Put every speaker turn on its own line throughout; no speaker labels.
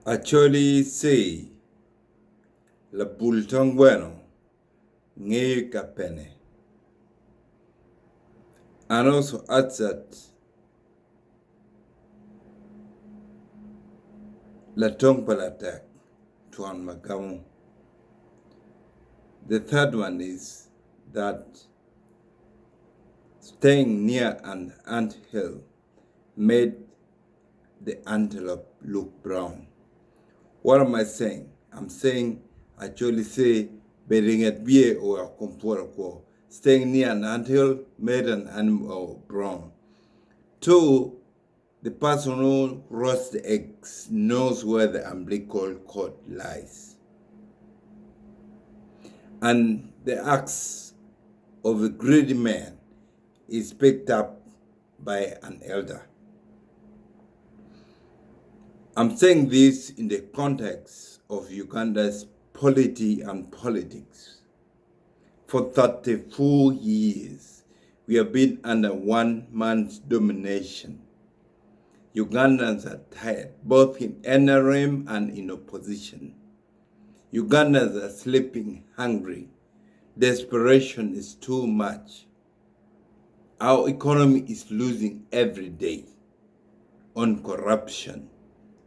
Actually say la bultong bueno nge kapene. And also add that la tong palatak tuan magamu. The third one is that staying near an ant hill made the antelope look brown. What am I saying? I'm saying actually say bedding at beer or computer. Staying near an anthill made an animal brown. Two, the person who roasts the eggs knows where the umbilical cord lies. And the axe of a greedy man is picked up by an elder. I'm saying this in the context of Uganda's polity and politics. For 34 years, we have been under one man's domination. Ugandans are tired, both in NRM and in opposition. Ugandans are sleeping hungry. Desperation is too much. Our economy is losing every day on corruption.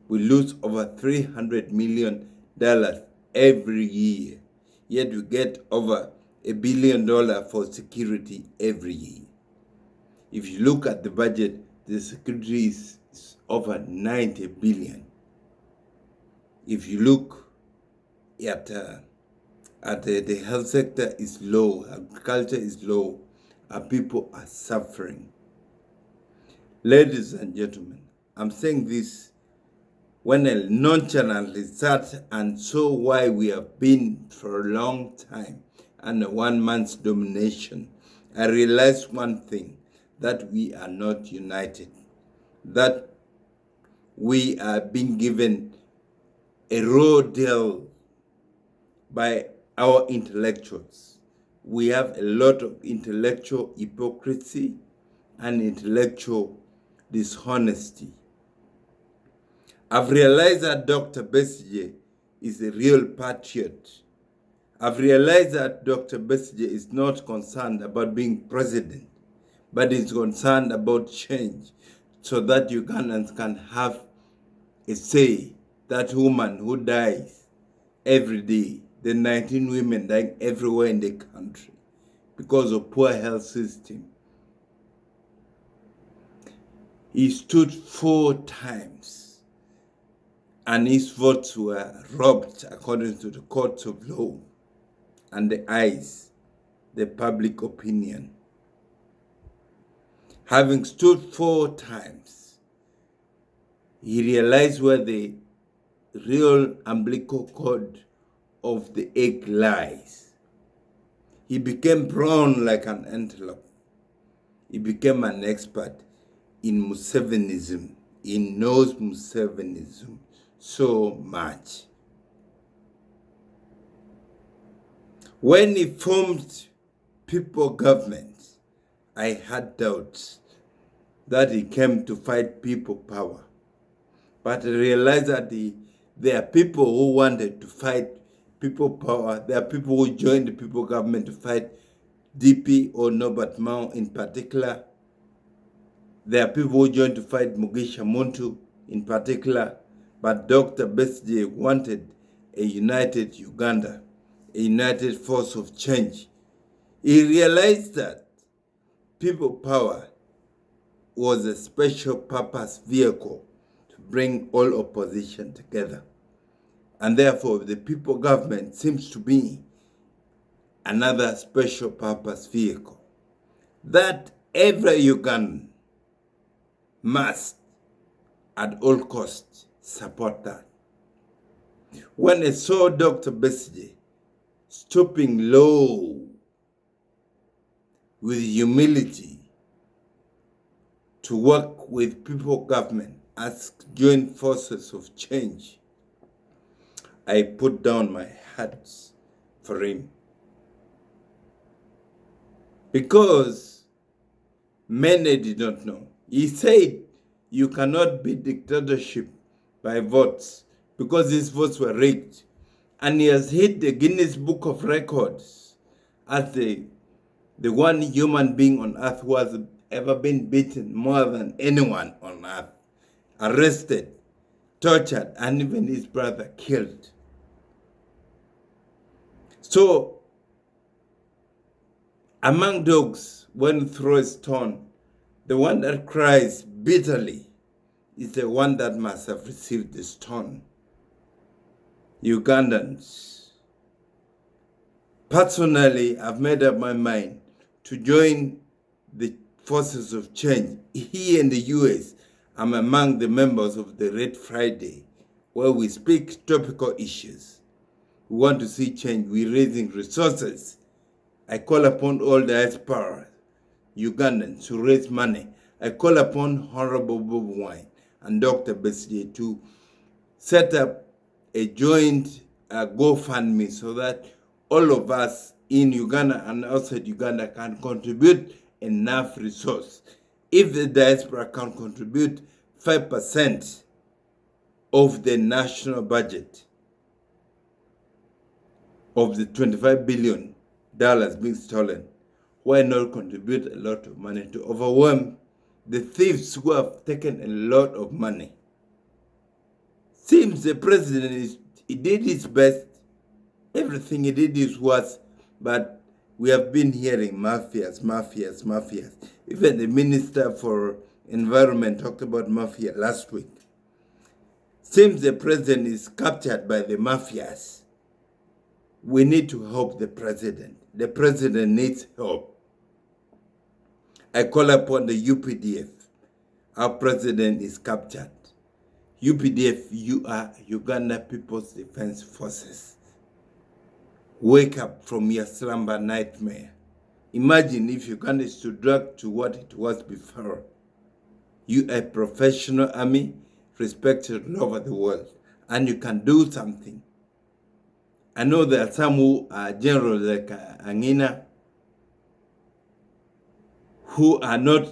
We lose over $300 million every year, yet we get over $1 billion for security every year. If you look at the budget, the security is over 90 billion. If you look at the health sector is low, agriculture is low, and people are suffering. Ladies and gentlemen, I'm saying this when I nonchalantly sat and saw why we have been for a long time under one man's domination. I realized one thing, that we are not united, that we are being given a raw deal by our intellectuals. We have a lot of intellectual hypocrisy and intellectual dishonesty. I've realized that Dr. Besigye is a real patriot. I've realized that Dr. Besigye is not concerned about being president, but is concerned about change so that Ugandans can have a say. That woman who dies every day, the 19 women dying everywhere in the country because of poor health system. He stood 4 times and his votes were robbed according to the courts of law and the eyes, the public opinion. Having stood 4 times, he realized where the real umbilical cord of the egg lies. He became brown like an antelope. He became an expert in Musevenism. He knows Musevenism so much. When he formed People Government, I had doubts that he came to fight people power. But I realized that there are people who wanted to fight people power. There are people who joined the People Government to fight DP or Norbert Mao in particular. There are people who joined to fight Mugisha Muntu in particular. But Dr. Besigye wanted a united Uganda, a united force of change. He realized that people power was a special purpose vehicle to bring all opposition together. And therefore, the People Government seems to be another special purpose vehicle that every Ugandan must, at all costs, support that. When I saw Dr. Besigye stooping low with humility to work with People Government as joint forces of change, I put down my hat for him. Because many did not know. He said, you cannot beat dictatorship by votes. because his votes were rigged. And he has hit the Guinness Book of Records as the one human being on earth who has ever been beaten more than anyone on earth, arrested, tortured, and even his brother killed. So, among dogs, when you throw a stone, the one that cries bitterly is the one that must have received the stone. Ugandans. Personally, I've made up my mind to join the forces of change. Here in the US, I'm among the members of the Red Friday, where we speak topical issues. We want to see change. We're raising resources. I call upon all diaspora Ugandans to raise money. I call upon Honorable Bob Wine and Dr. Bessie to set up a joint GoFundMe so that all of us in Uganda and outside Uganda can contribute enough resource. If the diaspora can contribute 5% of the national budget of the $25 billion being stolen, why not contribute a lot of money to overwhelm the thieves who have taken a lot of money? Seems the president he did his best. Everything he did is worse, but we have been hearing mafias. Even the Minister for Environment talked about mafia last week. Seems the president is captured by the mafias. We need to help the president. The president needs help. I call upon the UPDF. Our president is captured. UPDF, you are Uganda People's Defense Forces. Wake up from your slumber nightmare. Imagine if Uganda is to drag to what it was before. You are a professional army, respected all over the world, and you can do something. I know there are some who are generals like Angina, who are not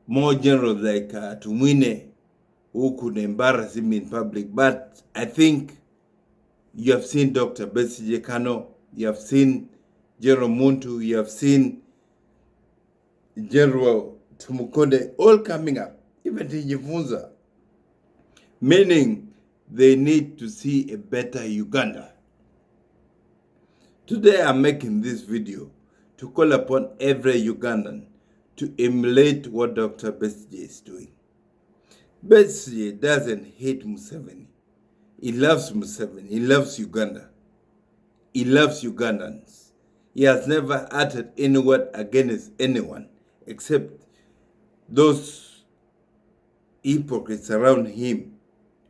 more generals like Tumwine, who could embarrass him in public. But I think you have seen Dr. Besigye Kano, you have seen General Muntu, you have seen General Tumukonde, all coming up, even Tijifunza, meaning they need to see a better Uganda. Today I'm making this video to call upon every Ugandan to emulate what Dr. Besigye is doing. Besigye doesn't hate Museveni. He loves Museveni. He loves Uganda. He loves Ugandans. He has never uttered any word against anyone except those hypocrites around him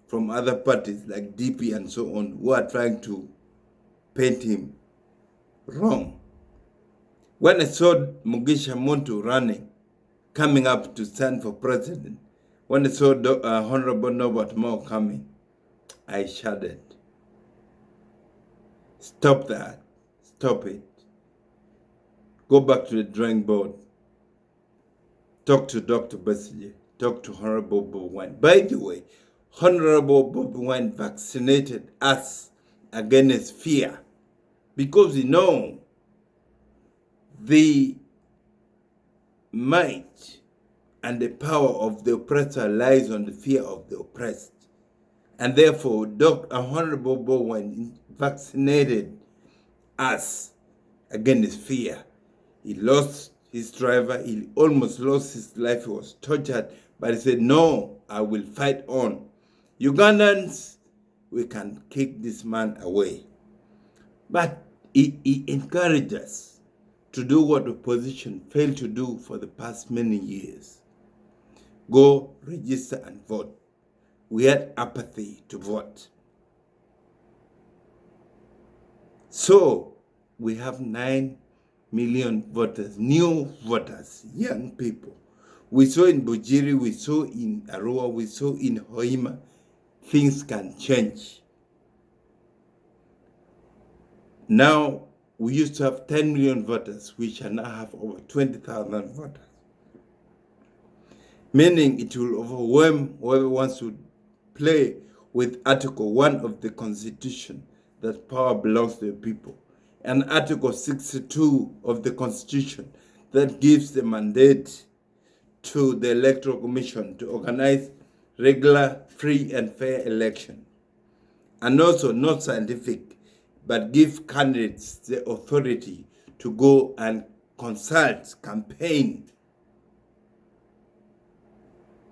from other parties like DP and so on who are trying to paint him wrong. When I saw Mugisha Muntu running, coming up to stand for president, when I saw Honorable Norbert Mao coming, I shuddered. Stop that. Stop it. Go back to the drawing board. Talk to Dr. Besigye. Talk to Honorable Bob Wine. By the way, Honorable Bob Wine vaccinated us against fear because we know the might and the power of the oppressor lies on the fear of the oppressed. And therefore, Honorable Bob Wine vaccinated us against fear. He lost his driver. He almost lost his life. He was tortured. But he said, no, I will fight on. Ugandans, we can kick this man away. But he encouraged us to do what the opposition failed to do for the past many years. Go register and vote. We had apathy to vote. So we have 9 million voters, new voters, young people. We saw in Bujiri, we saw in Arua, we saw in Hoima, things can change. Now, we used to have 10 million voters, we shall now have over 20,000 voters. Meaning it will overwhelm whoever wants to play with Article 1 of the Constitution that power belongs to the people, and Article 62 of the Constitution that gives the mandate to the Electoral Commission to organize regular, free, and fair election, and also not scientific, but give candidates the authority to go and consult, campaign.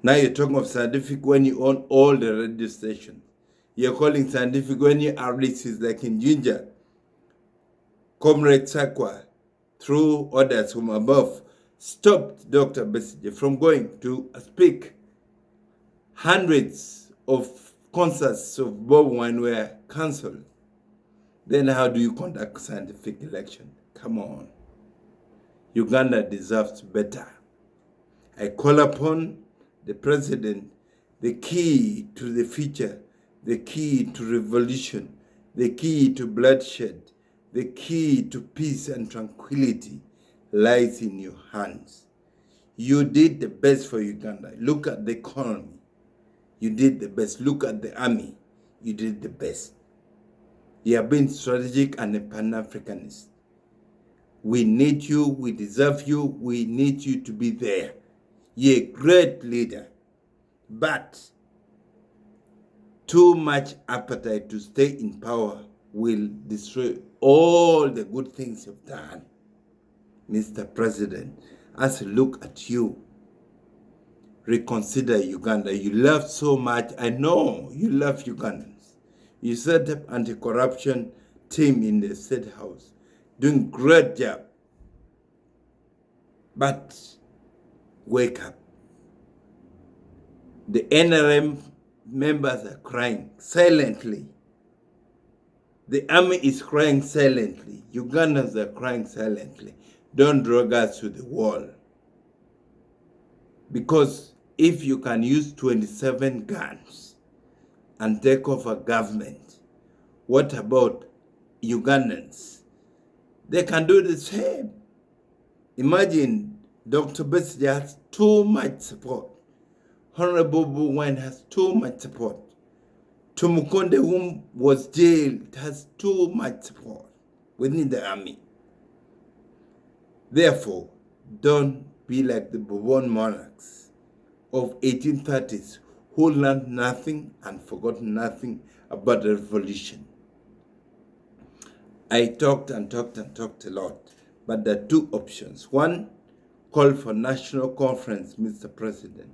Now you're talking of scientific when you own all the radio stations. You're calling scientific when you are RDCs like in Ginger. Comrade Sakwa, through orders from above, stopped Dr. Besigye from going to speak. Hundreds of concerts of Bob Wine were cancelled. Then how do you conduct scientific election? Come on. Uganda deserves better. I call upon the president, the key to the future, the key to revolution, the key to bloodshed, the key to peace and tranquility lies in your hands. You did the best for Uganda. Look at the economy. You did the best. Look at the army. You did the best. You have been strategic and a Pan-Africanist. We need you. We deserve you. We need you to be there. You're a great leader. But too much appetite to stay in power will destroy all the good things you've done. Mr. President, as I look at you, reconsider Uganda. You love so much. I know you love Ugandans. You set up anti-corruption team in the State House, doing great job. But wake up. The NRM members are crying silently. The army is crying silently. Ugandans are crying silently. Don't drag us to the wall. Because if you can use 27 guns and take over government, what about Ugandans? They can do the same. Imagine Dr. Besigye has too much support. Honorable Bowen has too much support. Tumukonde, whom was jailed, has too much support within the army. Therefore, don't be like the Bourbon monarchs of 1830s who learned nothing and forgot nothing about the revolution. I talked and talked and talked a lot, but there are two options. One, call for national conference, Mr. President.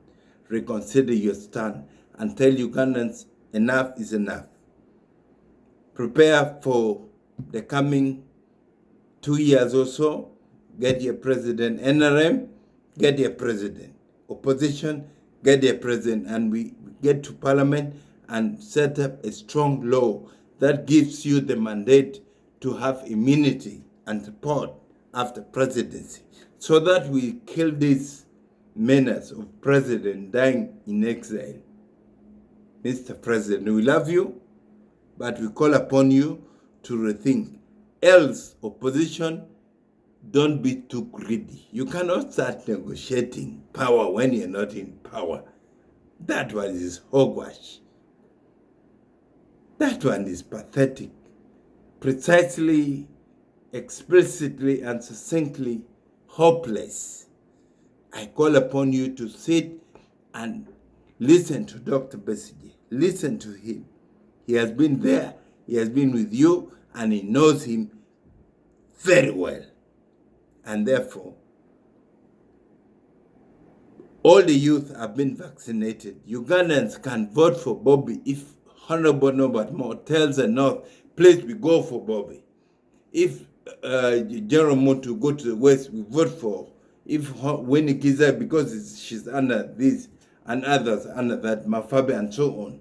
Reconsider your stand and tell Ugandans enough is enough. Prepare for the coming 2 years or so. Get your president. NRM, get your president. Opposition, get your president. And we get to parliament and set up a strong law that gives you the mandate to have immunity and support after presidency, so that we kill this menace of president dying in exile. Mr. President, we love you, but we call upon you to rethink. Else, opposition, don't be too greedy. You cannot start negotiating power when you're not in power. That one is hogwash. That one is pathetic. Precisely, explicitly, and succinctly hopeless. I call upon you to sit and listen to Dr. Besigye. Listen to him. He has been there. He has been with you, and he knows him very well. And therefore, all the youth have been vaccinated. Ugandans can vote for Bobby if Honorable Norbert Moore tells the North, please, we go for Bobby. If General Mutu go to the West, we vote for. If Winnie Kiza, because she's under this, and others under that, Mafabe and so on,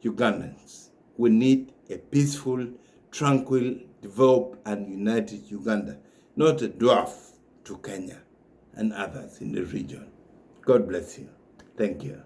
Ugandans, we need a peaceful, tranquil, developed, and united Uganda, not a dwarf to Kenya and others in the region. God bless you. Thank you.